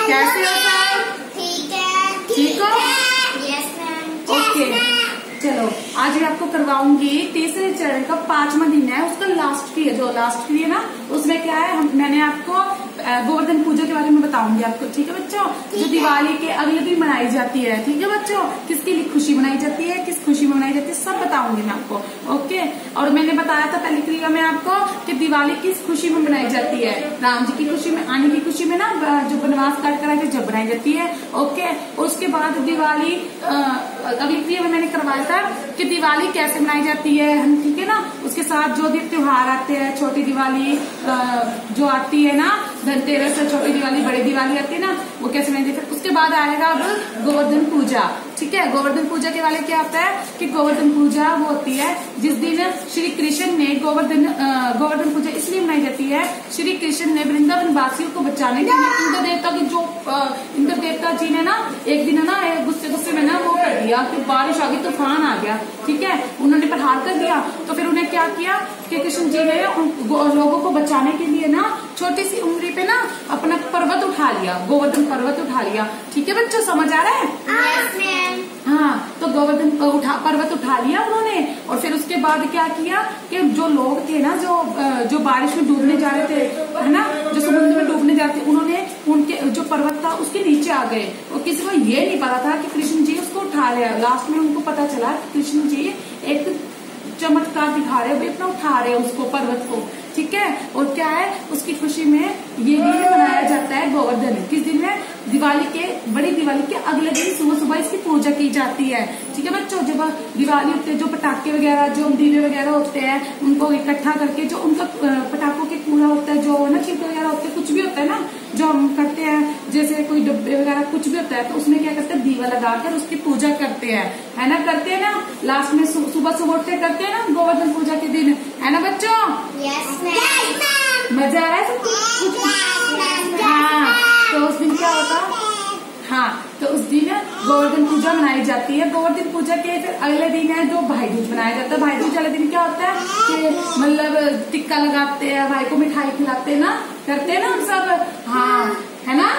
कैसे हो सर? ठीक है। ठीक हो? Yes ma'am. ओके, चलो आज मैं आपको करवाऊंगी तीसरे चरण का 5वां दिन है, उसका लास्ट की है, जो लास्ट की है ना, उसमें क्या है, मैंने आपको गोवर्धन पूजा के बारे में बताऊंगी आपको। ठीक है बच्चों, जो दिवाली के अगले दिन मनाई जाती है। ठीक है बच्चों, किसकी खुशी मनाई जाती है, किस खुशी में मनाई जाती है, सब बताऊंगी मैं आपको। ओके, और मैंने बताया था पहली क्रिया में आपको कि दिवाली किस खुशी में मनाई जाती है, राम जी की खुशी में, आने की खुशी में ना, जो बनवास काट कर आए थे जब बनाई जाती है। ओके, और उसके बाद दिवाली अगली क्रिया में मैंने करवाया था कि दिवाली कैसे मनाई जाती है, हम ठीक है ना, उसके साथ जो भी त्योहार आते हैं, छोटी दिवाली जो आती है ना, धनतेरस से छोटी दिवाली, बड़ी दिवाली आती है ना, वो कैसे मनाई जाती है। उसके बाद आएगा अब गोवर्धन पूजा। ठीक है, गोवर्धन पूजा के वाले क्या होता है कि गोवर्धन पूजा वो होती है जिस दिन श्री कृष्ण ने गोवर्धन पूजा इसलिए मनाई जाती है, श्री कृष्ण ने वृंदावन वासियों को बचाने के लिए इंद्र देवता की जो इंद्र देवता जी ने ना एक दिन ना गुस्से में ना वो कर दिया कि बारिश आ गई, तूफान आ गया। ठीक है, उन्होंने प्रहार कर दिया, तो फिर उन्हें क्या किया कि कृष्ण जी ने लोगों को बचाने के लिए ना छोटी सी उंगली पे ना अपना पर्वत उठा लिया, गोवर्धन पर्वत उठा लिया। ठीक है बच्चों, समझ आ रहा है? हाँ, तो गोवर्धन पर्वत उठा लिया उन्होंने, और फिर उसके बाद क्या किया कि जो लोग थे ना, जो बारिश में डूबने जा रहे थे, है ना, जो समुद्र में डूबने जाते, उन्होंने उनके जो पर्वत था उसके नीचे आ गए, और किसी को ये नहीं पता था कि कृष्ण जी उसको उठा लिया। लास्ट में उनको पता चला कि कृष्ण जी एक चमत्कार दिखा रहे, अपना उठा रहे उसको, पर्वत को। ठीक है, और क्या है, उसकी खुशी में ये दिन मनाया जाता है गोवर्धन। किस दिन में? दिवाली के, बड़ी दिवाली के अगले दिन सुबह सुबह इसकी पूजा की जाती है। ठीक है बच्चों, जब दिवाली होती है, जो पटाखे वगैरह, जो दीवे वगैरह होते हैं, उनको इकट्ठा करके, जो उनका पटाखों के कूड़ा होता है, जो ना छिलके वगैरह होते हैं, कुछ भी होता है ना, जो हम करते हैं, जैसे कोई डब्बे वगैरह कुछ भी होता है, तो उसमें क्या करते हैं, दीवा लगाकर उसकी पूजा करते हैं, है ना, करते हैं ना, लास्ट में सुबह सुबह उठ के करते हैं ना गोवर्धन पूजा के दिन, है ना बच्चों? Yes ma'am. मजा आ रहा है सबको? हाँ, तो उस दिन क्या होता है, हाँ, तो उस दिन गोवर्धन पूजा मनाई जाती है। गोवर्धन पूजा के फिर अगले दिन है जो भाई दूज मनाया जाता है। भाई दूज वाले दिन क्या होता है कि मतलब टिक्का लगाते हैं, भाई को मिठाई खिलाते हैं ना, करते हैं ना हम सब, हाँ, है ना।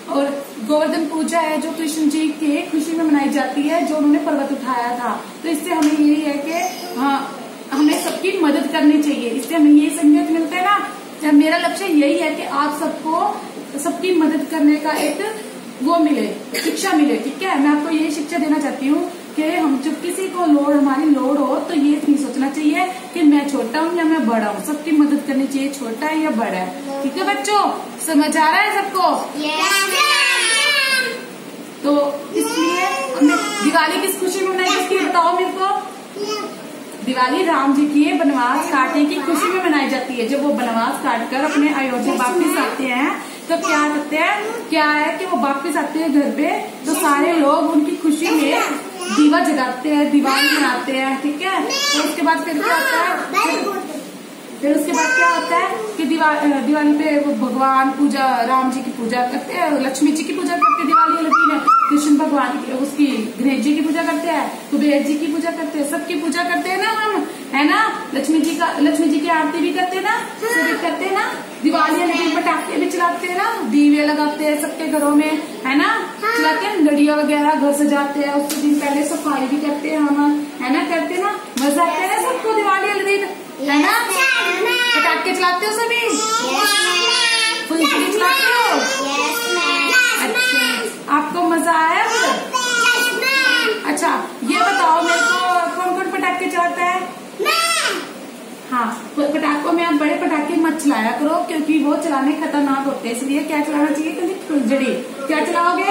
और गोवर्धन पूजा है जो कृष्ण जी के खुशी में मनाई जाती है, जो उन्होंने पर्वत उठाया था। तो इससे हमें यही है कि हाँ, हमें सबकी मदद करनी चाहिए, इससे हमें यही संदेश मिलता है ना। मेरा लक्ष्य यही है कि आप सबको सबकी मदद करने का एक वो मिले, शिक्षा मिले। ठीक है, मैं आपको यही शिक्षा देना चाहती हूँ कि हम जब किसी को हमारी लोड हो, तो ये नहीं सोचना चाहिए कि मैं छोटा हूँ या मैं बड़ा हूँ, सबकी मदद करनी चाहिए, छोटा है या बड़ा है। ठीक है बच्चों, समझ आ रहा है सबको? तो इसलिए हमने दिवाली किस खुशी में मनाई जाती है, बताओ मेरे को? दिवाली राम जी की वनवास काटने की खुशी में मनाई जाती है। जब वो वनवास काट कर अपने अयोध्या वापिस आते हैं, तो क्या करते हैं, क्या है कि वो वापिस आते हैं घर पे, तो सारे लोग उनकी खुशी में दीवा जगाते हैं, दिवाली मनाते हैं। ठीक है, तो उसके बाद फिर क्या होता है, फिर उसके बाद क्या होता है कि दिवाली पे वो भगवान पूजा, राम जी की पूजा करते हैं, लक्ष्मी जी की पूजा करते हैं, दिवाली वाले दिन कृष्ण भगवान की, उसकी गणेश जी की पूजा करते हैं, कुबेर जी की पूजा करते हैं, सबकी पूजा करते हैं ना हम, है ना। लक्ष्मी जी की आरती भी करते हैं ना, सब करते हैं ना। दिवाली वाले दिन पटाखे भी चलाते हैं ना, दीवे लगाते हैं सबके घरों में, है ना, चलाते हैं, लड़िया वगैरह घर सजाते हैं, उसके दिन पहले सफाई भी करते हैं हम, है ना, करते हैं ना। मजा आता है ना सबको दिवाली वाले दिन, है ना। पटाखे चलाते हो सभी? फुलझड़ी चलाते हो? अच्छा, आपको मजा आया? अच्छा, ये बताओ मेरे को, कौन कौन पटाखे चलाता है? हाँ, पटाखों में आप बड़े पटाखे मत चलाया करो, क्योंकि वो चलाने खतरनाक होते हैं, इसलिए क्या चलाना चाहिए? फुलझड़ी। क्या चलाओगे?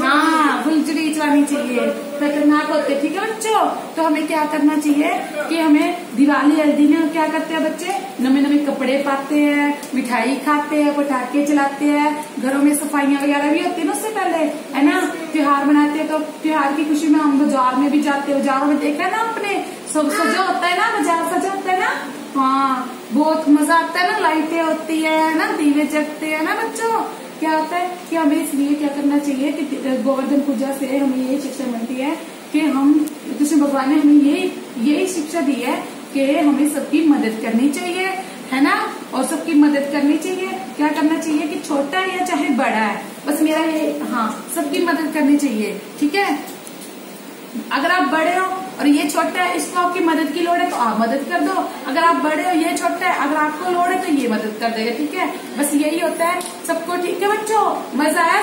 हाँ, फुलझड़ी चलानी चाहिए, खतरनाक होते हैं। ठीक है बच्चों, तो हमें क्या करना चाहिए कि हमें दिवाली वाले दिन क्या करते हैं बच्चे, नए नए कपड़े पाते हैं, मिठाई खाते हैं, पटाखे चलाते हैं, घरों में सफाइयाँ वगैरह भी होती है ना उससे पहले, है ना। त्योहार मनाते हैं, तो त्योहार की खुशी में हम बाजार में भी जाते हैं, बाजारों में देखा है ना अपने, सब सजा होता है ना, बाजार सजा होता है ना, हाँ, बहुत मजा आता है ना, लाइटें होती है ना, दीवे जगते हैं ना बच्चों। क्या होता है कि हमें इसलिए क्या करना चाहिए कि गोवर्धन पूजा से हमें यही शिक्षा मिलती है कि हम, कृष्ण भगवान ने हमें यही शिक्षा दी है कि हमें सबकी मदद करनी चाहिए, है ना, और सबकी मदद करनी चाहिए। क्या करना चाहिए कि छोटा है या चाहे बड़ा है, बस मेरा चाहे हाँ सबकी मदद करनी चाहिए, ठीक है। अगर आप बड़े हो और ये छोटा है, इसको आपकी मदद की लोड़ है तो आप मदद कर दो। अगर आप बड़े हो, ये छोटा है, अगर आपको लोड़ है तो ये मदद कर देगा, ठीक है। बस यही होता है सबको, ठीक है बच्चों। मजा आया।